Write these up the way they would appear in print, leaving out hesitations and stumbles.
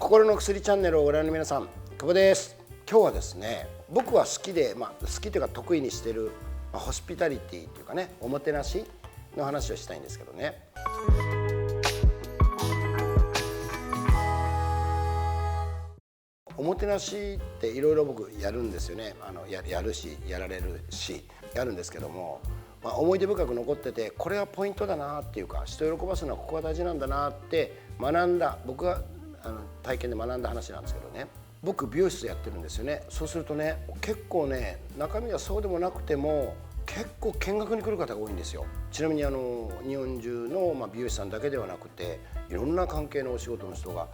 心の薬チャンネルをご覧の皆さん、久保です。今日はですね、僕は好きで、好きというか得意にしている、ホスピタリティというかね、おもてなしの話をしたいんですけどね。おもてなしっていろいろ僕やるんですよね。やるし、やられるし、やるんですけども、思い出深く残ってて、これはポイントだなっていうか、人を喜ばすのはここが大事なんだなって学んだ、僕が体験で学んだ話なんですけどね。僕美容室やってるんですよね。そうするとね、結構ね、中身はそうでもなくても結構見学に来る方が多いんですよ。ちなみに日本中の美容師さんだけではなくて、いろんな関係のお仕事の人が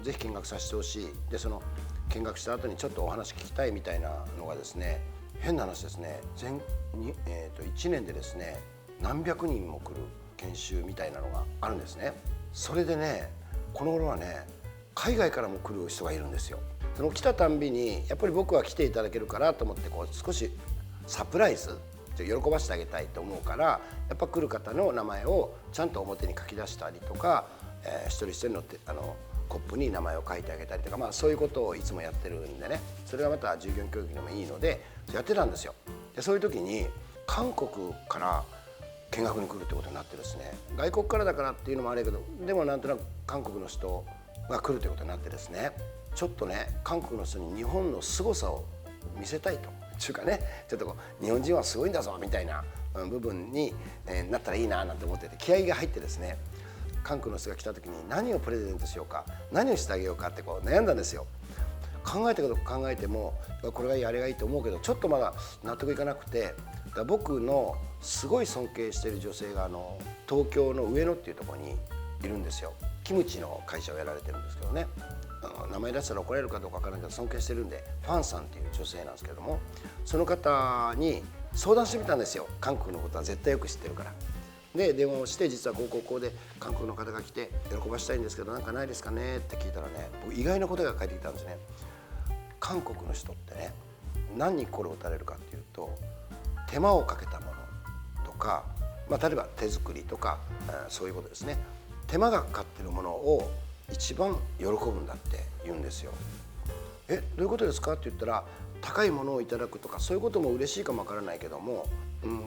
ぜひ見学させてほしい。で、その見学した後にちょっとお話聞きたいみたいなのがですね、変な話ですね、1年でですね、何百人も来る研修みたいなのがあるんですね。それでね、この頃はね、海外からも来る人がいるんですよ。その来たたんびにやっぱり僕は来ていただけるからと思って、少しサプライズ喜ばせてあげたいと思うから、やっぱ来る方の名前をちゃんと表に書き出したりとか、一人一人のコップに名前を書いてあげたりとか、そういうことをいつもやってるんでね、それがまた従業員教育にもいいのでやってたんですよ。で、そういう時に韓国から見学に来るってことになってですね、外国からだからっていうのもあるけど、でもなんとなく韓国の人が来るということになってですね、ちょっとね、韓国の人に日本の凄さを見せたいというかね、ちょっと日本人はすごいんだぞみたいな部分になったらいいななんて思ってて、気合が入ってですね、韓国の人が来た時に何をプレゼントしようか、何をしてあげようかって悩んだんですよ。考えたこと考えても、これがいいあれがいいと思うけど、ちょっとまだ納得いかなくて、僕のすごい尊敬している女性が東京の上野っていうところにいるんですよ。キムチの会社をやられてるんですけどね、名前出したら怒られるかどうかわからないけど尊敬してるんで、ファンさんっていう女性なんですけども、その方に相談してみたんですよ。韓国のことは絶対よく知ってるから。で、電話をして、実はこうで韓国の方が来て喜ばしたいんですけど、なんかないですかねって聞いたらね、僕意外な答えが返ってきたんですね。韓国の人ってね、何に心を打たれるかっていうと、手間をかけたものとか、例えば手作りとか、そういうことですね。手間がかかってるものを一番喜ぶんだって言うんですよ。どういうことですかって言ったら、高いものをいただくとかそういうことも嬉しいかもわからないけども、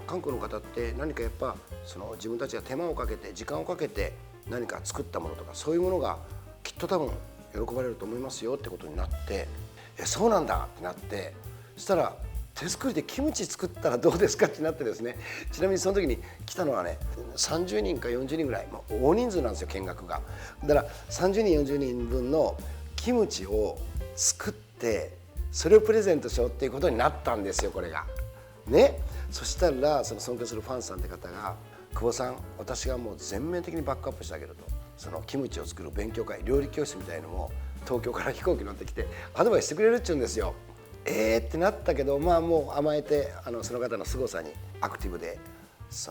韓国の方って何かやっぱ自分たちが手間をかけて時間をかけて何か作ったものとか、そういうものがきっと多分喜ばれると思いますよってことになって、そうなんだってなって、そしたら手作りでキムチ作ったらどうですかってなってですね。ちなみにその時に来たのはね、30人か40人ぐらい、大人数なんですよ、見学が。だから30人40人分のキムチを作って、それをプレゼントしようっていうことになったんですよ、これがね。そしたらその尊敬するファンさんって方が、久保さん、私がもう全面的にバックアップしてあげると、そのキムチを作る勉強会、料理教室みたいのも東京から飛行機乗ってきてアドバイスしてくれるっちゅうんですよ。ってなったけど、もう甘えて、その方の凄さにアクティブで、す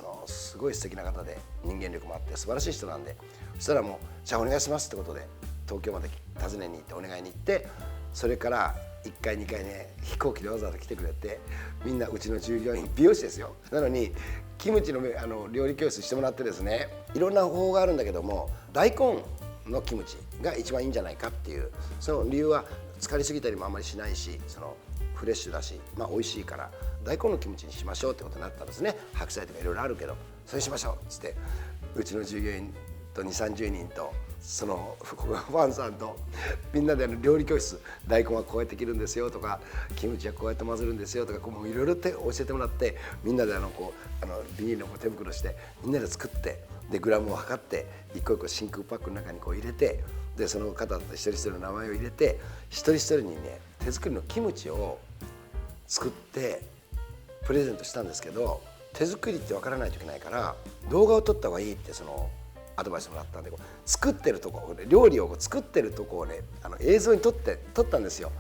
ごい素敵な方で、人間力もあって素晴らしい人なんで、そしたらもうじゃあお願いしますってことで東京まで訪ねに行ってお願いに行って、それから1回2回ね、飛行機でわざわざ来てくれて、みんなうちの従業員、美容師ですよ。なのにキムチの料理教室してもらってですね、いろんな方法があるんだけども、大根のキムチが一番いいんじゃないかっていう、その理由は浸かりすぎたりもあんまりしないし、フレッシュだし、美味しいから大根のキムチにしましょうってことになったんですね。白菜とかいろいろあるけど、それしましょうっつって、うちの従業員と20、30人とそのファンさんとみんなで料理教室、大根はこうやって切るんですよとか、キムチはこうやって混ぜるんですよとか、もういろいろ教えてもらって、みんなでビニールの手袋してみんなで作って、でグラムを測って一個一個真空パックの中に入れて、でその方一人一人の名前を入れて、一人一人にね、手作りのキムチを作ってプレゼントしたんですけど、手作りって分からないといけないから動画を撮った方がいいってアドバイスもらったんで、作ってるとこ、料理を作ってるとこをね、映像に撮ったんですよ。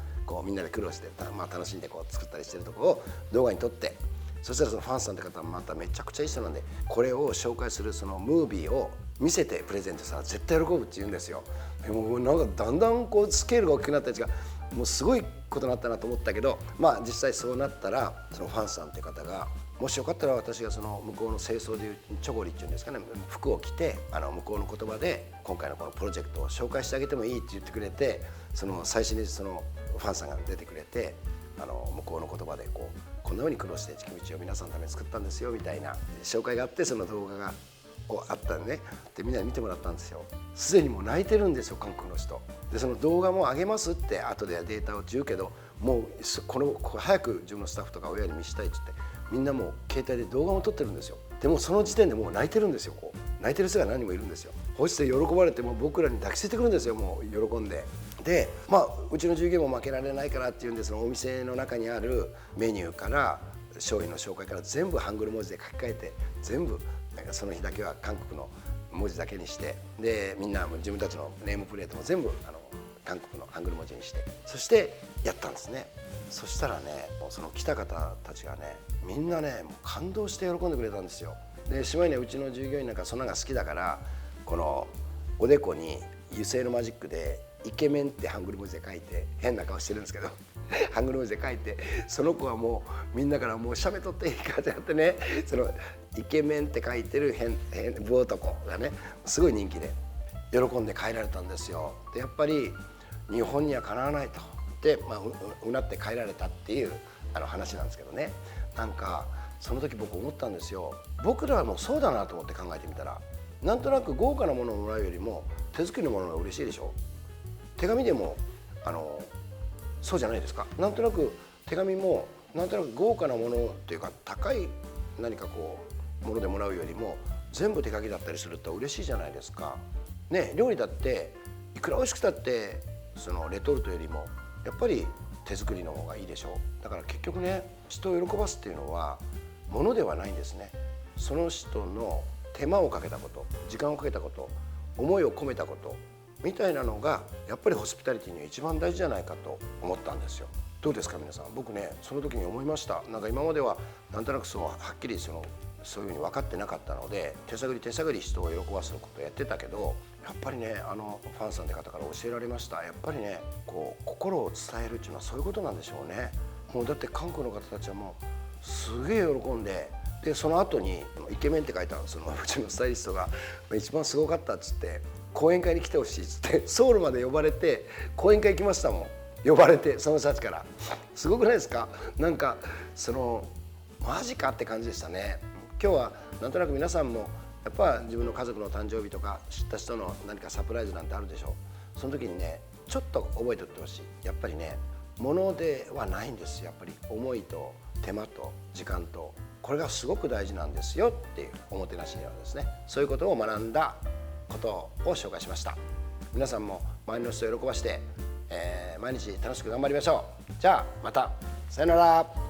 みんなで苦労して、楽しんで作ったりしてるとこを動画に撮って、そしたらそのファンさんって方はまためちゃくちゃいい人なんで、これを紹介するそのムービーを見せてプレゼントしたら絶対喜ぶって言うんですよ。もうなんかだんだんスケールが大きくなったやつが、もうすごいことになったなと思ったけど、実際そうなったら、そのファンさんって方がもしよかったら私がその向こうの清掃でいうチョゴリっていうんですかね、服を着て向こうの言葉で今回のこのプロジェクトを紹介してあげてもいいって言ってくれて、その最初にそのファンさんが出てくれて、向こうの言葉でこんな風に苦労して地球道を皆さんのために作ったんですよみたいな紹介があって、その動画があったんでね、でみんなに見てもらったんですよ。すでにもう泣いてるんですよ、韓国の人で。その動画も上げますって後でデータを言うけど、もう早く自分のスタッフとか親に見せたいって言って、みんなもう携帯で動画も撮ってるんですよ。でもその時点でもう泣いてるんですよ。泣いてる人が何人もいるんですよ。こうして喜ばれても僕らに抱きついてくるんですよ、もう喜んで。でうちの従業員も負けられないからっていうんで、そのお店の中にあるメニューから商品の紹介から全部ハングル文字で書き換えて、全部その日だけは韓国の文字だけにして、でみんな自分たちのネームプレートも全部韓国のハングル文字にして、そしてやったんですね。そしたらね、その来た方たちがね、みんなねもう感動して喜んでくれたんですよ。でしまいにはうちの従業員なんかそんなのが好きだから、このおでこに油性のマジックでイケメンってハングル文字で書いて、変な顔してるんですけどハングル文字で書いて、その子はもうみんなからもう写メ撮っていいかってやってね、そのイケメンって書いてる変ブ男がねすごい人気で喜んで帰られたんですよ。でやっぱり日本にはかなわないとで、うなって帰られたっていう話なんですけどね。なんかその時僕思ったんですよ。僕らはもうそうだなと思って考えてみたら、なんとなく豪華なものをもらうよりも手作りのものが嬉しいでしょ。手紙でもそうじゃないですか。なんとなく手紙もなんとなく豪華なものっていうか、高い何かものでもらうよりも全部手書きだったりすると嬉しいじゃないですか。ね、料理だっていくら美味しくたってそのレトルトよりもやっぱり手作りの方がいいでしょ。だから結局ね、人を喜ばすっていうのは物ではないんですね。その人の手間をかけたこと、時間をかけたこと、思いを込めたことみたいなのがやっぱりホスピタリティには一番大事じゃないかと思ったんですよ。どうですか皆さん。僕ねその時に思いました。なんか今まではなんとなくはっきりそういうふうに分かってなかったので、手探り人を喜ばすことをやってたけど、やっぱりねファンさんって方から教えられました。やっぱりね心を伝えるっていうのはそういうことなんでしょうね。もうだって韓国の方たちはもうすげえ喜んで、でその後にイケメンって書いたうちのスタイリストが一番すごかったっつって講演会に来てほしいっつってソウルまで呼ばれて講演会行きましたもん。呼ばれて、その人たちからすごくないですか。なんかマジかって感じでしたね。今日はなんとなく皆さんもやっぱ自分の家族の誕生日とか知った人の何かサプライズなんてあるでしょう。その時にねちょっと覚えておいてほしい。やっぱりね物ではないんですよ。やっぱり思いと手間と時間と、これがすごく大事なんですよっていうおもてなしにはですね、そういうことを学んだことを紹介しました。皆さんも周りの人を喜ばして、毎日楽しく頑張りましょう。じゃあまたさよなら。